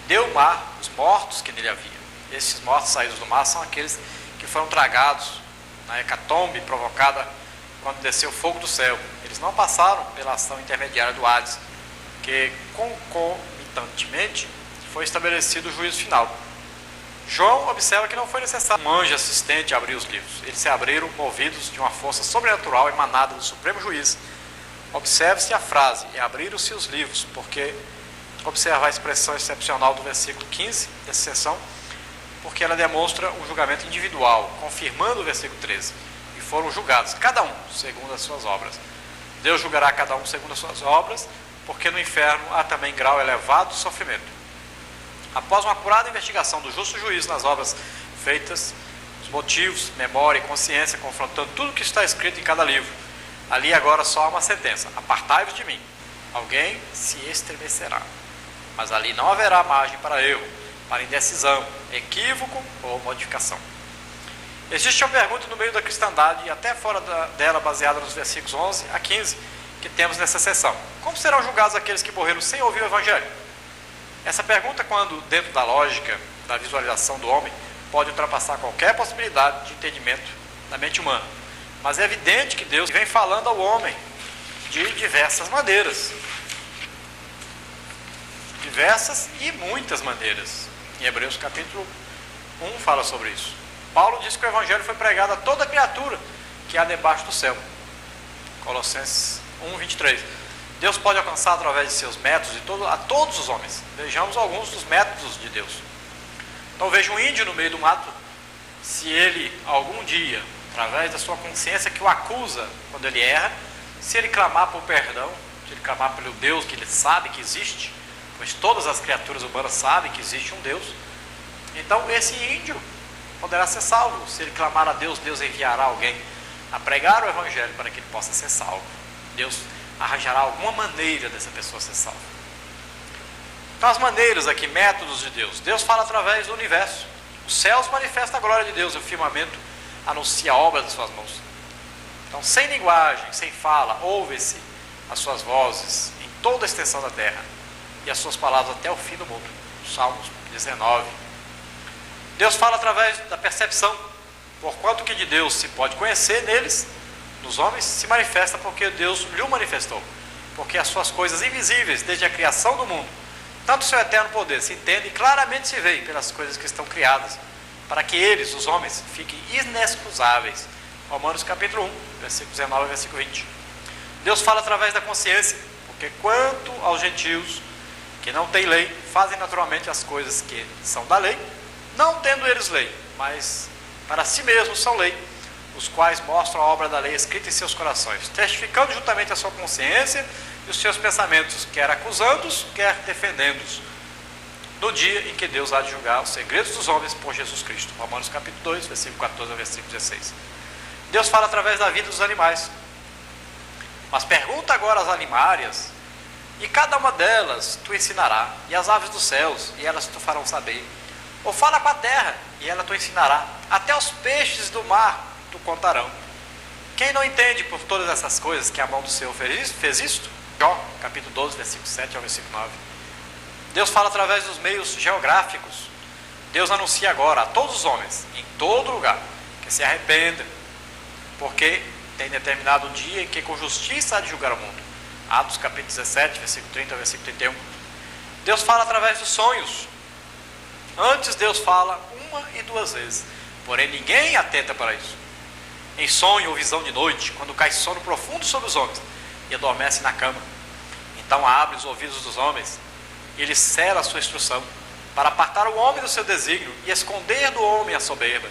Deu o mar os mortos que nele havia. Esses mortos saídos do mar são aqueles que foram tragados na hecatombe provocada quando desceu o fogo do céu. Eles não passaram pela ação intermediária do Hades, que concomitantemente foi estabelecido o juízo final. João observa que não foi necessário um anjo assistente abrir os livros. Eles se abriram movidos de uma força sobrenatural emanada do Supremo Juiz. Observe-se a frase, e abriram-se os livros, porque observa a expressão excepcional do versículo 15 dessa seção, porque ela demonstra um julgamento individual, confirmando o versículo 13. E foram julgados, cada um, segundo as suas obras. Deus julgará cada um segundo as suas obras, porque no inferno há também grau elevado de sofrimento. Após uma apurada investigação do justo juiz nas obras feitas, os motivos, memória e consciência, confrontando tudo o que está escrito em cada livro, ali agora só há uma sentença: apartai-vos de mim. Alguém se estremecerá, mas ali não haverá margem para erro, para indecisão, equívoco ou modificação. Existe uma pergunta no meio da cristandade e até fora dela, baseada nos versículos 11 a 15, que temos nessa seção. Como serão julgados aqueles que morreram sem ouvir o Evangelho? Essa pergunta, quando dentro da lógica, da visualização do homem, pode ultrapassar qualquer possibilidade de entendimento da mente humana. Mas é evidente que Deus vem falando ao homem de diversas maneiras. Diversas e muitas maneiras. Em Hebreus capítulo 1 fala sobre isso. Paulo diz que o Evangelho foi pregado a toda criatura que há debaixo do céu. Colossenses 1, 23. Deus pode alcançar através de seus métodos a todos os homens. Vejamos alguns dos métodos de Deus. Então veja um índio no meio do mato. Se ele algum dia, através da sua consciência que o acusa quando ele erra, se ele clamar por perdão, se ele clamar pelo Deus que ele sabe que existe, pois todas as criaturas humanas sabem que existe um Deus, então esse índio poderá ser salvo. Se ele clamar a Deus, Deus enviará alguém a pregar o Evangelho para que ele possa ser salvo. Deus arranjará alguma maneira dessa pessoa ser salva. Então as maneiras aqui, métodos de Deus. Deus fala através do universo. Os céus manifestam a glória de Deus, e o firmamento anuncia a obra das suas mãos. Então sem linguagem, sem fala, ouve-se as suas vozes em toda a extensão da terra, e as suas palavras até o fim do mundo. Salmos 19. Deus fala através da percepção, porquanto que de Deus se pode conhecer neles, nos homens, se manifesta porque Deus lhe manifestou. Porque as suas coisas invisíveis, desde a criação do mundo, tanto o seu eterno poder se entende e claramente se vê pelas coisas que estão criadas, para que eles, os homens, fiquem inexcusáveis. Romanos capítulo 1, versículo 19 e versículo 20. Deus fala através da consciência, porque quanto aos gentios que não têm lei, fazem naturalmente as coisas que são da lei, não tendo eles lei, mas para si mesmos são lei, os quais mostram a obra da lei escrita em seus corações, testificando juntamente a sua consciência e os seus pensamentos, quer acusando-os, quer defendendo-os, no dia em que Deus há de julgar os segredos dos homens por Jesus Cristo. Romanos capítulo 2, versículo 14 a versículo 16. Deus fala através da vida dos animais. Mas pergunta agora às animárias, e cada uma delas tu ensinará, e as aves dos céus, e elas tu farão saber. Ou fala com a terra, e ela tu ensinará, até os peixes do mar tu contarão. Quem não entende por todas essas coisas que a mão do Senhor fez isto? Jó, capítulo 12, versículo 7 ao versículo 9. Deus fala através dos meios geográficos. Deus anuncia agora a todos os homens, em todo lugar, que se arrependam, porque tem determinado um dia em que com justiça há de julgar o mundo. Atos capítulo 17, versículo 30 ao versículo 31. Deus fala através dos sonhos. Antes Deus fala uma e duas vezes, porém ninguém atenta para isso. em sonho ou visão de noite, quando cai sono profundo sobre os homens e adormece na cama. Então abre os ouvidos dos homens e ele sela a sua instrução, para apartar o homem do seu desígnio e esconder do homem a soberba,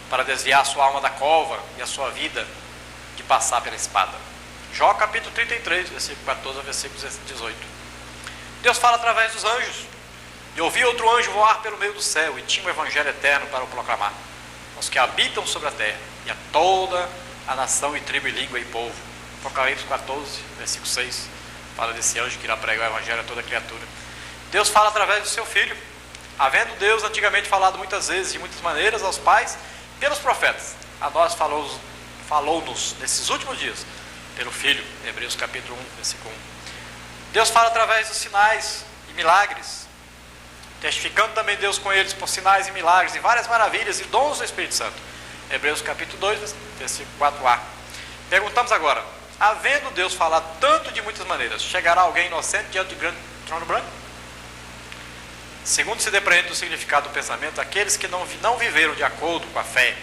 para desviar a sua alma da cova e a sua vida de passar pela espada. Jó capítulo 33, versículo 14 ao versículo 18. Deus fala através dos anjos. E ouvi outro anjo voar pelo meio do céu, e tinha o evangelho eterno para o proclamar aos que habitam sobre a terra, e a toda a nação e tribo e língua e povo. Apocalipse 14, versículo 6, fala desse anjo que irá pregar o evangelho a toda criatura. Deus fala através do seu Filho, havendo Deus antigamente falado muitas vezes, de muitas maneiras, aos pais, pelos profetas. A nós falou-nos nesses últimos dias, pelo Filho. Hebreus capítulo 1, versículo 1. Deus fala através dos sinais e milagres, testificando também Deus com eles por sinais e milagres e várias maravilhas e dons do Espírito Santo. Hebreus capítulo 2, versículo 4a. Perguntamos agora, havendo Deus falado tanto de muitas maneiras, chegará alguém inocente diante do grande trono branco? Segundo se depreende do significado do pensamento, aqueles que não viveram de acordo com a fé,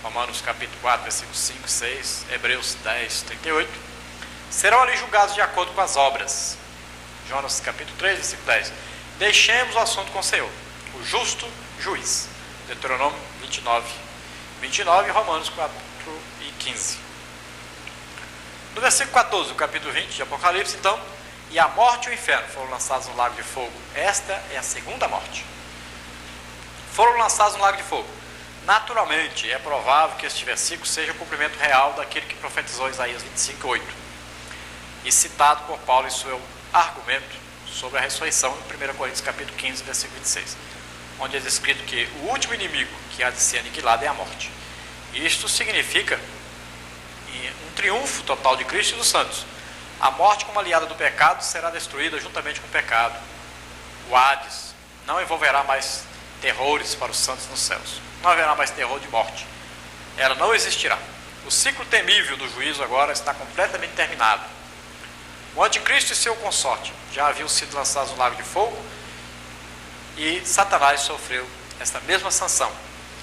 Romanos capítulo 4, versículos 5 e 6, Hebreus 10, 38, serão ali julgados de acordo com as obras. Jonas capítulo 3, versículo 10. Deixemos o assunto com o Senhor, o justo juiz. Deuteronômio 29 e Romanos 4 e 15. No versículo 14 do capítulo 20 de Apocalipse, então, e a morte e o inferno foram lançados no lago de fogo. Esta é a segunda morte. Foram lançados no lago de fogo. Naturalmente, é provável que este versículo seja o cumprimento real daquele que profetizou Isaías 25, 8. E citado por Paulo em seu argumento sobre a ressurreição, em 1 Coríntios capítulo 15, versículo 26, onde é descrito que o último inimigo que há de ser aniquilado é a morte. Isto significa um triunfo total de Cristo e dos santos. A morte, como aliada do pecado, será destruída juntamente com o pecado. O Hades não envolverá mais terrores para os santos nos céus. Não haverá mais terror de morte. Ela não existirá. O ciclo temível do juízo agora está completamente terminado. O anticristo e seu consorte já haviam sido lançados no lago de fogo e Satanás sofreu esta mesma sanção.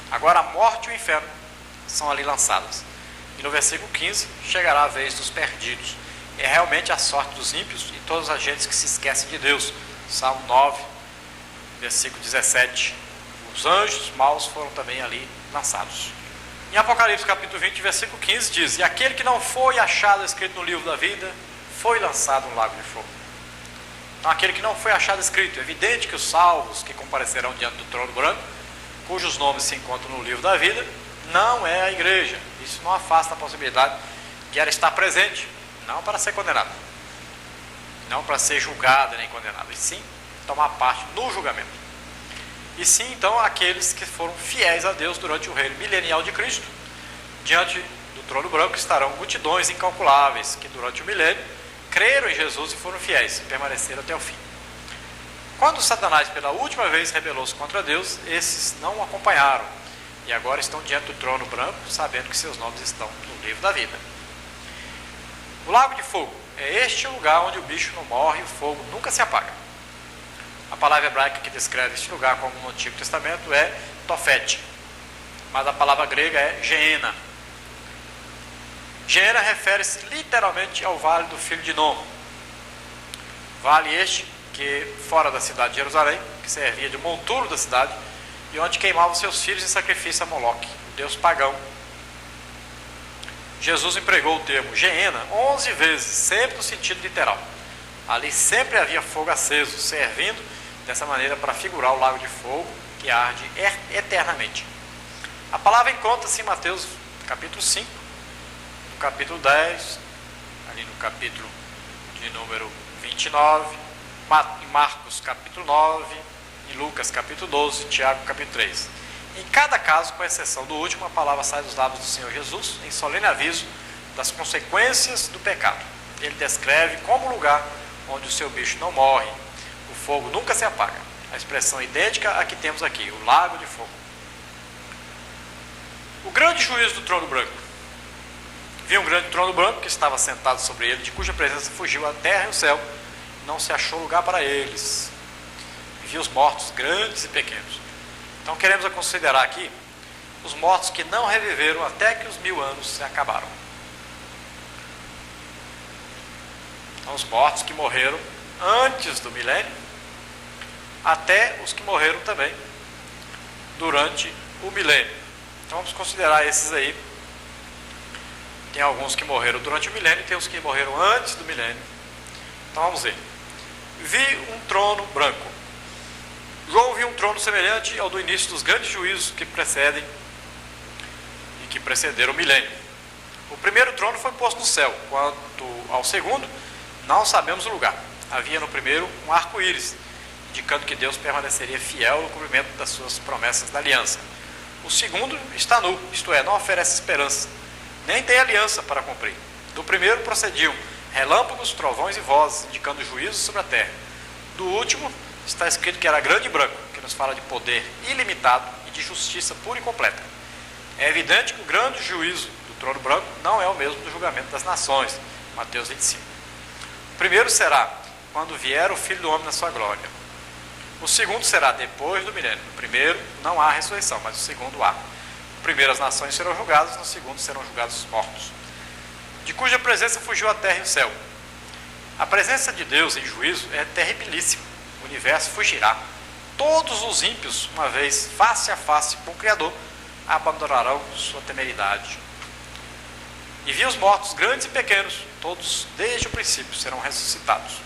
Agora a morte e o inferno são ali lançadas. E no versículo 15, chegará a vez dos perdidos. É realmente a sorte dos ímpios e todos os agentes que se esquecem de Deus. Salmo 9, versículo 17. Os anjos maus foram também ali lançados. Em Apocalipse capítulo 20, versículo 15 diz: e aquele que não foi achado escrito no livro da vida foi lançado no lago de fogo. Então aquele que não foi achado escrito, é evidente que os salvos que comparecerão diante do trono branco, cujos nomes se encontram no livro da vida, não é a igreja. Isso não afasta a possibilidade de ela estar presente, não para ser condenada, não para ser julgada nem condenada, e sim tomar parte no julgamento. E sim, então, aqueles que foram fiéis a Deus durante o reino milenial de Cristo. Diante do trono branco estarão multidões incalculáveis que durante o milênio creram em Jesus e foram fiéis, e permaneceram até o fim. Quando Satanás pela última vez rebelou-se contra Deus, esses não o acompanharam e agora estão diante do trono branco, sabendo que seus nomes estão no livro da vida. O lago de fogo é este lugar onde o bicho não morre e o fogo nunca se apaga. A palavra hebraica que descreve este lugar, como no Antigo Testamento, é Tofete, mas a palavra grega é Geena. Geena refere-se literalmente ao vale do filho de Nom. Vale este que, fora da cidade de Jerusalém, que servia de monturo da cidade, e onde queimavam seus filhos em sacrifício a Moloque, o deus pagão. Jesus empregou o termo Geena 11 vezes, sempre no sentido literal. Ali sempre havia fogo aceso, servindo dessa maneira para figurar o lago de fogo que arde eternamente. A palavra encontra-se em Mateus capítulo 5, no capítulo 10, ali no capítulo de número 29, em Marcos capítulo 9, em Lucas capítulo 12, Tiago capítulo 3. Em cada caso, com exceção do último, a palavra sai dos lábios do Senhor Jesus em solene aviso das consequências do pecado. Ele descreve como lugar onde o seu bicho não morre, o fogo nunca se apaga. A expressão idêntica à que temos aqui, o lago de fogo. O grande juízo do trono branco. Viu um grande trono branco que estava sentado sobre ele, de cuja presença fugiu a terra e o céu, não se achou lugar para eles. E viu os mortos, grandes e pequenos. Então queremos considerar aqui os mortos que não reviveram até que os 1000 anos se acabaram. Então, os mortos que morreram antes do milênio, até os que morreram também durante o milênio. Então vamos considerar esses aí. Tem alguns que morreram durante o milênio e tem os que morreram antes do milênio. Então vamos ver. Vi um trono branco. João viu um trono semelhante ao do início dos grandes juízos que precedem e que precederam o milênio. O primeiro trono foi posto no céu, quanto ao segundo, não sabemos o lugar. Havia no primeiro um arco-íris, indicando que Deus permaneceria fiel no cumprimento das suas promessas da aliança. O segundo está nu, isto é, não oferece esperança, nem tem aliança para cumprir. Do primeiro procediam relâmpagos, trovões e vozes, indicando juízo sobre a terra. Do último está escrito que era grande e branco, que nos fala de poder ilimitado e de justiça pura e completa. É evidente que o grande juízo do trono branco não é o mesmo do julgamento das nações. Mateus 25. O primeiro será quando vier o Filho do Homem na sua glória. O segundo será depois do milênio. No primeiro não há ressurreição, mas no segundo há. No primeiro as nações serão julgadas, no segundo serão julgados os mortos, de cuja presença fugiu a terra e o céu. A presença de Deus em juízo é terribilíssima. O universo fugirá. Todos os ímpios, uma vez face a face com o Criador, abandonarão sua temeridade. E vi os mortos, grandes e pequenos, todos desde o princípio serão ressuscitados.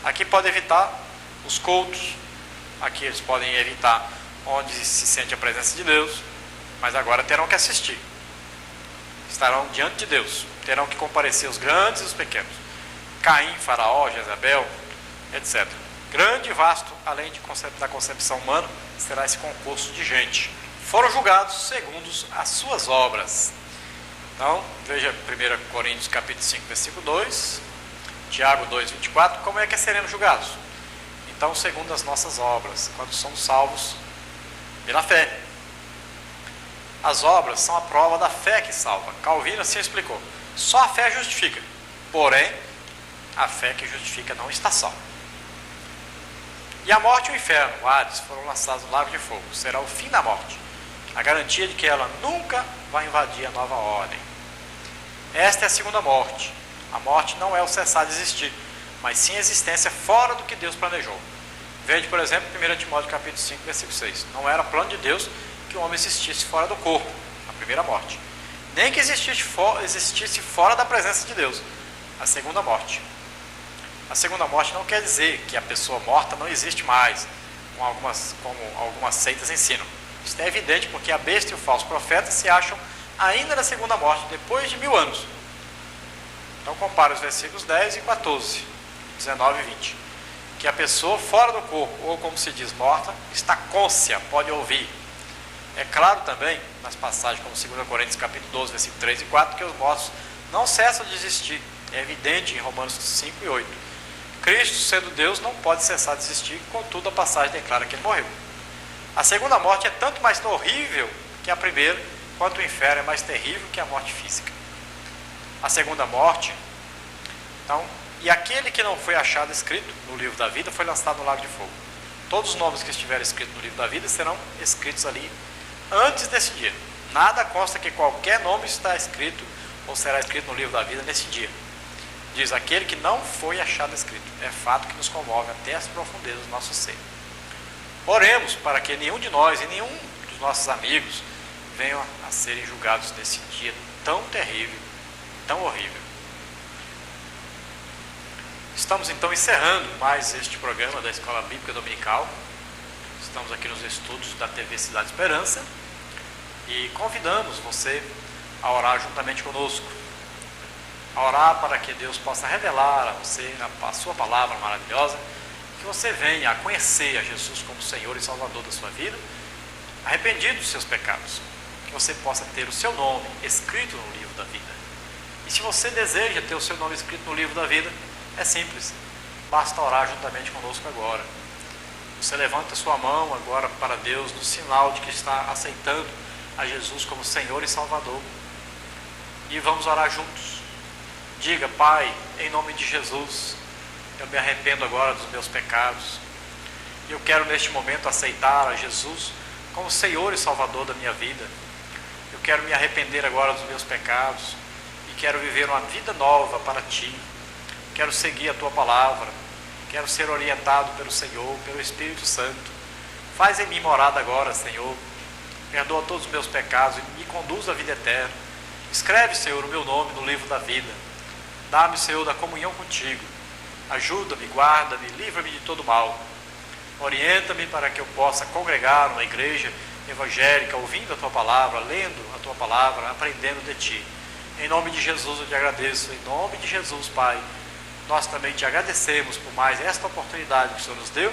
Aqui pode evitar os cultos, aqui eles podem evitar onde se sente a presença de Deus, mas agora terão que assistir. Estarão diante de Deus, terão que comparecer os grandes e os pequenos. Caim, Faraó, Jezabel, etc. Grande e vasto, além da concepção humana, será esse concurso de gente. Foram julgados segundo as suas obras. Então, veja 1 Coríntios capítulo 5, versículo 2, Tiago 2, 24, como é que seremos julgados? Então, segundo as nossas obras, quando somos salvos pela fé. As obras são a prova da fé que salva. Calvino assim explicou. Só a fé justifica. Porém, a fé que justifica não está só. E a morte e o inferno, o Hades, foram lançados no lago de fogo. Será o fim da morte. A garantia de que ela nunca vai invadir a nova ordem. Esta é a segunda morte. A morte não é o cessar de existir, mas sim a existência fora do que Deus planejou. Veja, por exemplo, 1 Timóteo capítulo 5, versículo 6. Não era plano de Deus que o homem existisse fora do corpo, a primeira morte. Nem que existisse fora da presença de Deus, a segunda morte. A segunda morte não quer dizer que a pessoa morta não existe mais, como algumas seitas ensinam. Isso é evidente porque a besta e o falso profeta se acham ainda na segunda morte, depois de 1000 anos. Então compara os versículos 10 e 14, 19 e 20. Que a pessoa fora do corpo, ou como se diz, morta, está cônscia, pode ouvir. É claro também, nas passagens como 2 Coríntios capítulo 12, versículo 3 e 4, que os mortos não cessam de existir. É evidente em Romanos 5 e 8. Cristo, sendo Deus, não pode cessar de existir, contudo a passagem declara que ele morreu. A segunda morte é tanto mais horrível que a primeira, quanto o inferno é mais terrível que a morte física. A segunda morte, então, e aquele que não foi achado escrito no livro da vida foi lançado no lago de fogo. Todos os nomes que estiverem escritos no livro da vida serão escritos ali antes desse dia. Nada consta que qualquer nome está escrito ou será escrito no livro da vida nesse dia. Diz aquele que não foi achado escrito. É fato que nos comove até as profundezas do nosso ser. Oremos para que nenhum de nós e nenhum dos nossos amigos venham a serem julgados nesse dia tão terrível, tão horrível. Estamos então encerrando mais este programa da Escola Bíblica Dominical. Estamos aqui nos estudos da TV Cidade Esperança e convidamos você a orar juntamente conosco. A orar para que Deus possa revelar a você a sua palavra maravilhosa, que você venha a conhecer a Jesus como Senhor e Salvador da sua vida, arrependido dos seus pecados, que você possa ter o seu nome escrito no livro da vida. E se você deseja ter o seu nome escrito no livro da vida, é simples, basta orar juntamente conosco agora. Você levanta a sua mão agora para Deus no sinal de que está aceitando a Jesus como Senhor e Salvador. E vamos orar juntos. Diga: Pai, em nome de Jesus, eu me arrependo agora dos meus pecados. Eu quero neste momento aceitar a Jesus como Senhor e Salvador da minha vida. quero me arrepender agora dos meus pecados e quero viver uma vida nova para Ti. Quero seguir a Tua palavra, quero ser orientado pelo Senhor, pelo Espírito Santo. Faz em mim morada agora, Senhor. Perdoa todos os meus pecados e me conduz à vida eterna. Escreve, Senhor, o meu nome no livro da vida. Dá-me, Senhor, da comunhão contigo. Ajuda-me, guarda-me, livra-me de todo mal. Orienta-me para que eu possa congregar numa igreja evangélica, ouvindo a Tua palavra, lendo a Tua palavra, aprendendo de Ti. Em nome de Jesus eu te agradeço. Em nome de Jesus, Pai, nós também te agradecemos por mais esta oportunidade que o Senhor nos deu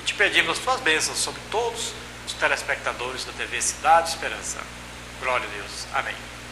e te pedimos as Tuas bênçãos sobre todos os telespectadores da TV Cidade Esperança. Glória a Deus. Amém.